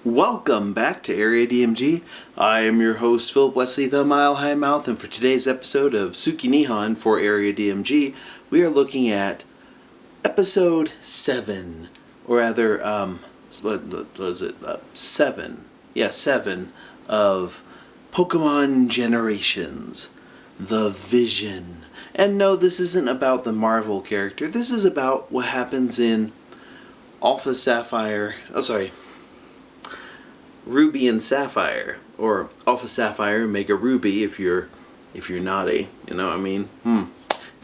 Welcome back to Area DMG. I am your host, Philip Wesley, the Mile High Mouth, and for today's episode of Suki Nihon for Area DMG, we are looking at episode 7, or rather, what was it? 7. Yeah, 7 of Pokemon Generations, The Vision. And no, this isn't about the Marvel character. This is about what happens in Alpha Sapphire. Ruby and Sapphire, or Alpha Sapphire, Mega Ruby if you're naughty, you know what I mean? Kind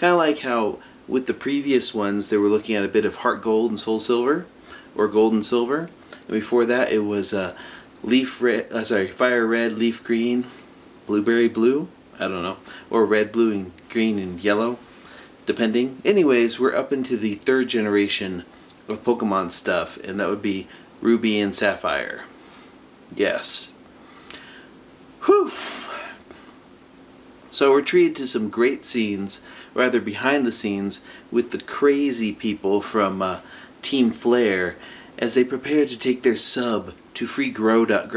of like how with the previous ones they were looking at a bit of Heart Gold and Soul Silver, or Gold and Silver, and before that it was Fire Red, Leaf Green, Blueberry Blue, I don't know, or Red, Blue, and Green and Yellow, depending. Anyways, we're up into the 3rd generation of Pokemon stuff, and that would be Ruby and Sapphire. Yes. Whew. So we're treated to some great scenes, rather behind the scenes, with the crazy people from Team Flare as they prepare to take their sub to free Groudon.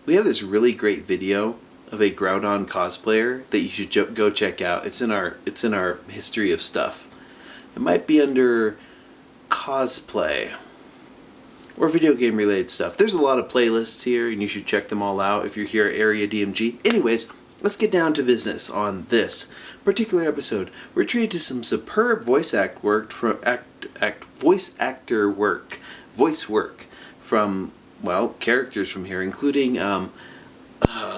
We have this really great video of a Groudon cosplayer that you should go check out. It's in our history of stuff. It might be under cosplay or video game related stuff. There's a lot of playlists here and you should check them all out if you're here at Area DMG. Anyways, let's get down to business on this particular episode. We're treated to some superb voice work from characters from here, including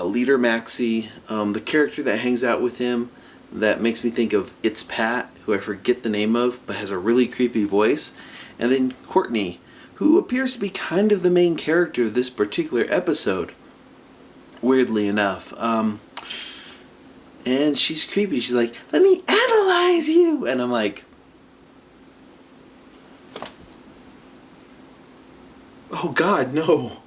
Leader Maxie, the character that hangs out with him that makes me think of It's Pat, who I forget the name of, but has a really creepy voice. And then Courtney, who appears to be kind of the main character of this particular episode, weirdly enough. And she's creepy. She's like, "Let me analyze you!" And I'm like, oh God, no.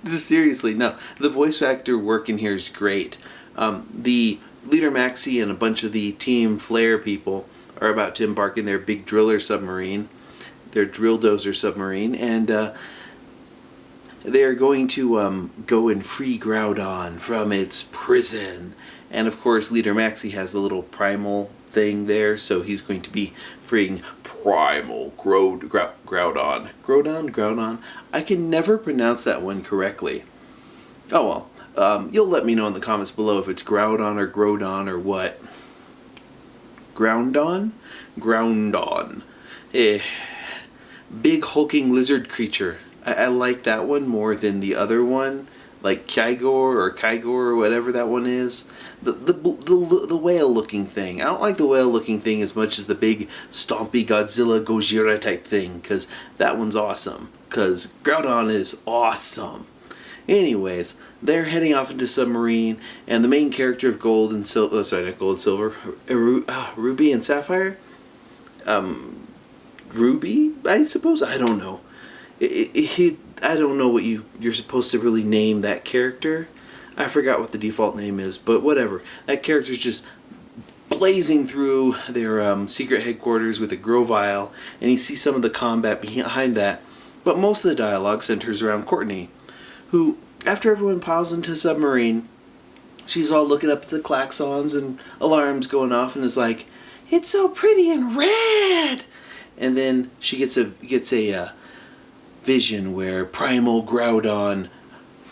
Seriously, no. The voice actor work in here is great. The Leader Maxie and a bunch of the Team Flare people are about to embark in their big driller submarine, their drill dozer submarine, and they are going to go and free Groudon from its prison. And of course, Leader Maxie has a little primal thing there, so he's going to be freeing Primal Groudon. Groudon? I can never pronounce that one correctly. Oh well. You'll let me know in the comments below if it's Groudon or Groudon or what. Groundon? Groundon. Big hulking lizard creature. I like that one more than the other one, like Kygor or whatever that one is. The whale looking thing. I don't like the whale looking thing as much as the big stompy Godzilla Gojira type thing, because that one's awesome. Because Groudon is awesome. Anyways, they're heading off into submarine, and the main character of Ruby and Sapphire? Ruby, I suppose? I don't know. I don't know what you're supposed to really name that character. I forgot what the default name is, but whatever. That character's just blazing through their secret headquarters with a Grovyle, and you see some of the combat behind that, but most of the dialogue centers around Courtney, who, after everyone piles into the submarine, she's all looking up at the klaxons and alarms going off and is like, "It's so pretty and red!" And then she gets a vision where Primal Groudon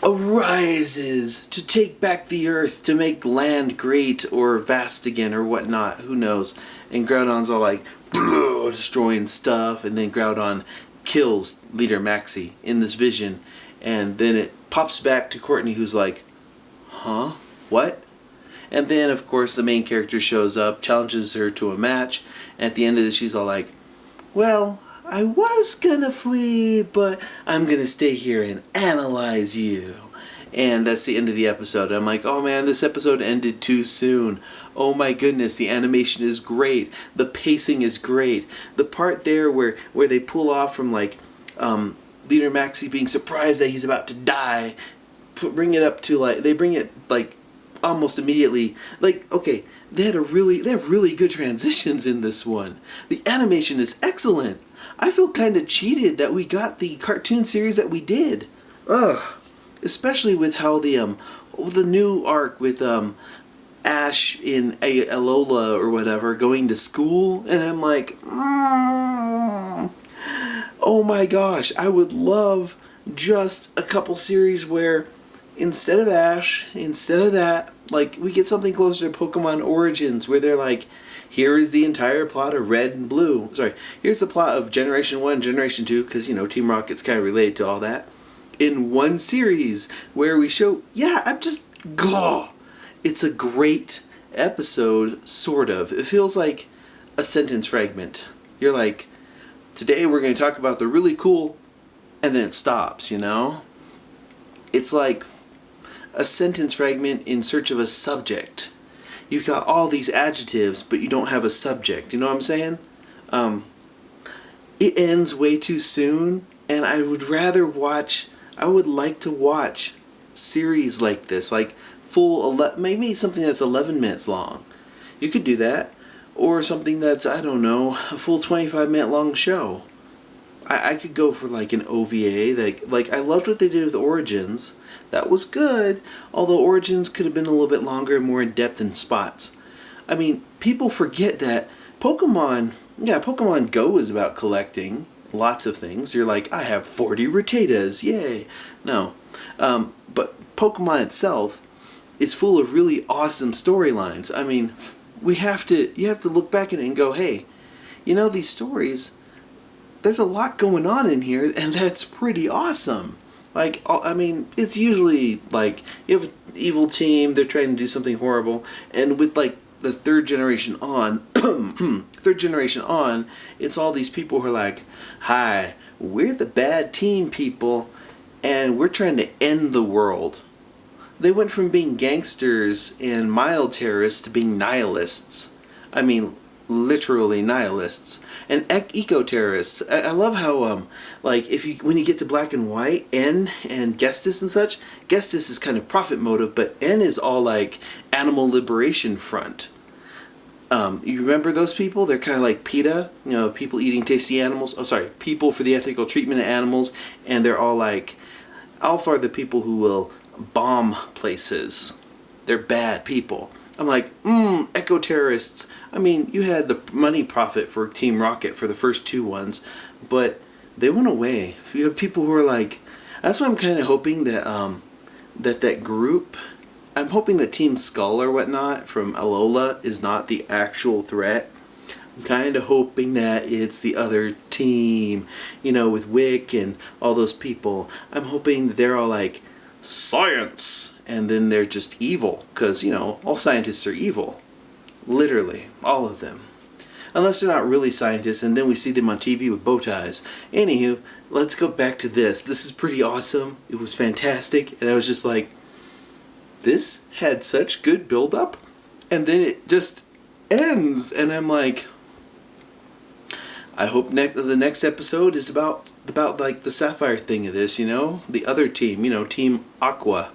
arises to take back the earth, to make land great or vast again or whatnot, who knows. And Groudon's all like, destroying stuff, and then Groudon kills Leader Maxie in this vision, and then it pops back to Courtney, who's like, huh? What? And then, of course, the main character shows up, challenges her to a match, and at the end of this, she's all like, "Well, I was gonna flee, but I'm gonna stay here and analyze you." And that's the end of the episode. I'm like, oh man, this episode ended too soon. Oh my goodness, the animation is great. The pacing is great. The part there where they pull off from like Leader Maxie being surprised that he's about to die, bring it up to like, they bring it like almost immediately. Like, they have really good transitions in this one. The animation is excellent. I feel kind of cheated that we got the cartoon series that we did. Ugh. Especially with how the new arc with Ash in Alola or whatever going to school, and I'm like, oh my gosh, I would love just a couple series where instead of Ash, instead of that, like we get something closer to Pokemon Origins where they're like, here is the entire plot of Red and Blue. Sorry, here's the plot of Generation 1, Generation 2, because, Team Rocket's kind of related to all that, in one series where we show, it's a great episode, sort of. It feels like a sentence fragment. You're like, today we're going to talk about the really cool, and then it stops, It's like a sentence fragment in search of a subject. You've got all these adjectives, but you don't have a subject. You know what I'm saying? It ends way too soon, and I would like to watch series like this, like maybe something that's 11 minutes long. You could do that. Or something that's, I don't know, a full 25-minute long show. I could go for like an OVA. Like I loved what they did with Origins. That was good, although Origins could have been a little bit longer and more in depth in spots. I mean, people forget that Pokemon Go is about collecting lots of things. You're like, I have 40 Rattatas, yay. No. But Pokemon itself is full of really awesome storylines. I mean, you have to look back at it and go, hey, these stories, there's a lot going on in here, and that's pretty awesome. Like, I mean, it's usually like you have an evil team, they're trying to do something horrible, and with like the third generation on, it's all these people who are like, hi, we're the bad team people, and we're trying to end the world. They went from being gangsters and mild terrorists to being nihilists. I mean, literally nihilists and eco-terrorists. I love how when you get to Black and White, N and Gestus and such, Gestus is kind of profit motive, but N is all like animal liberation front. You remember those people? They're kind of like PETA, people eating tasty animals. People for the ethical treatment of animals, and they're all like, Alpha are the people who will bomb places. They're bad people. I'm like, eco-terrorists. I mean, you had the money profit for Team Rocket for the first two ones, but they went away. You have people who are like, that's why I'm kind of hoping that that group, I'm hoping that Team Skull or whatnot from Alola is not the actual threat. I'm kind of hoping that it's the other team, with Wick and all those people. I'm hoping that they're all like, science! And then they're just evil, because, all scientists are evil. Literally, all of them. Unless they're not really scientists, and then we see them on TV with bow ties. Anywho, let's go back to this. This is pretty awesome. It was fantastic, and I was just like, this had such good build-up, and then it just ends, and I'm like, I hope the next episode is about like the Sapphire thing of this, the other team, Team Aqua.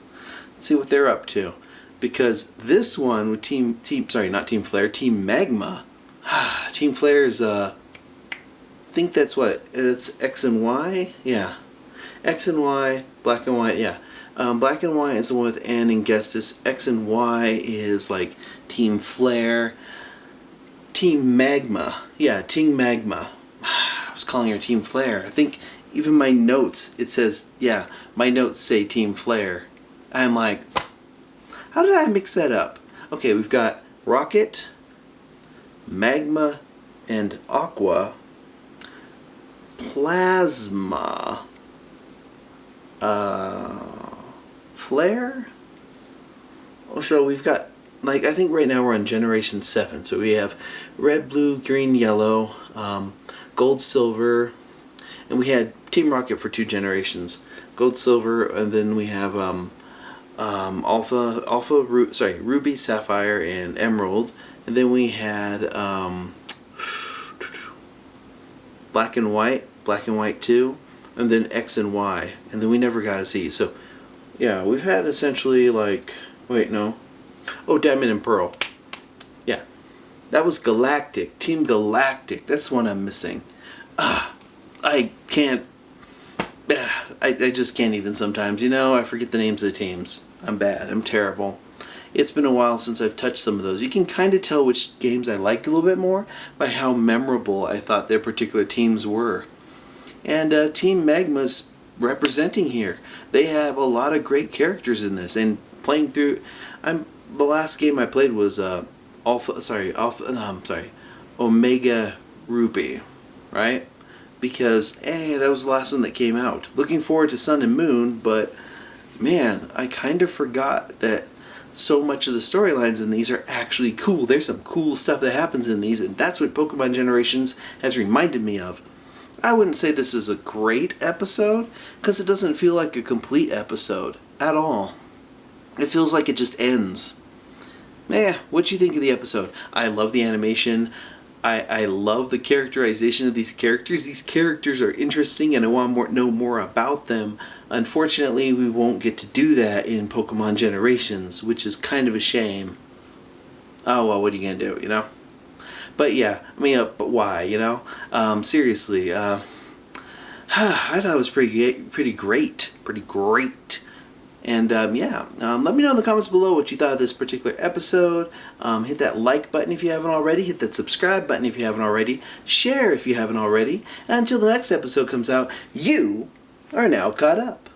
Let's see what they're up to, because this one with Team Magma. Team Flare's I think that's what it's X and Y. Yeah, X and Y, Black and White. Yeah, Black and White is the one with N and Gestus. X and Y is like Team Flare. Team Magma. Yeah, Team Magma. I was calling her Team Flare. I think even my notes, it says, my notes say Team Flare. I'm like, how did I mix that up? Okay, we've got Rocket, Magma, and Aqua. Plasma. Flare? So we've got, I think right now we're on Generation 7. So we have red, blue, green, yellow, gold, silver, and we had Team Rocket for 2 generations. Gold, silver, and then we have Ruby, Sapphire, and Emerald. And then we had Black and White 2, and then X and Y, and then we never got a Z. So, yeah, we've had essentially Diamond and Pearl. Yeah, that was Galactic, Team Galactic. That's the one I'm missing. I can't. I just can't even sometimes. You know, I forget the names of the teams. I'm bad. I'm terrible. It's been a while since I've touched some of those. You can kind of tell which games I liked a little bit more by how memorable I thought their particular teams were. And Team Magma's representing here. They have a lot of great characters in this. And playing through, the last game I played was Omega Ruby, right? Because that was the last one that came out. Looking forward to Sun and Moon, but man, I kind of forgot that so much of the storylines in these are actually cool. There's some cool stuff that happens in these, and that's what Pokemon Generations has reminded me of. I wouldn't say this is a great episode, because it doesn't feel like a complete episode at all. It feels like it just ends. What you think of the episode? I love the animation. I love the characterization of these characters. These characters are interesting and I want to know more about them. Unfortunately, we won't get to do that in Pokemon Generations, which is kind of a shame. Oh, well, what are you going to do, you know? But yeah, but why, you know? Seriously, I thought it was pretty great. And let me know in the comments below what you thought of this particular episode. Hit that like button if you haven't already. Hit that subscribe button if you haven't already. Share if you haven't already. And until the next episode comes out, you are now caught up.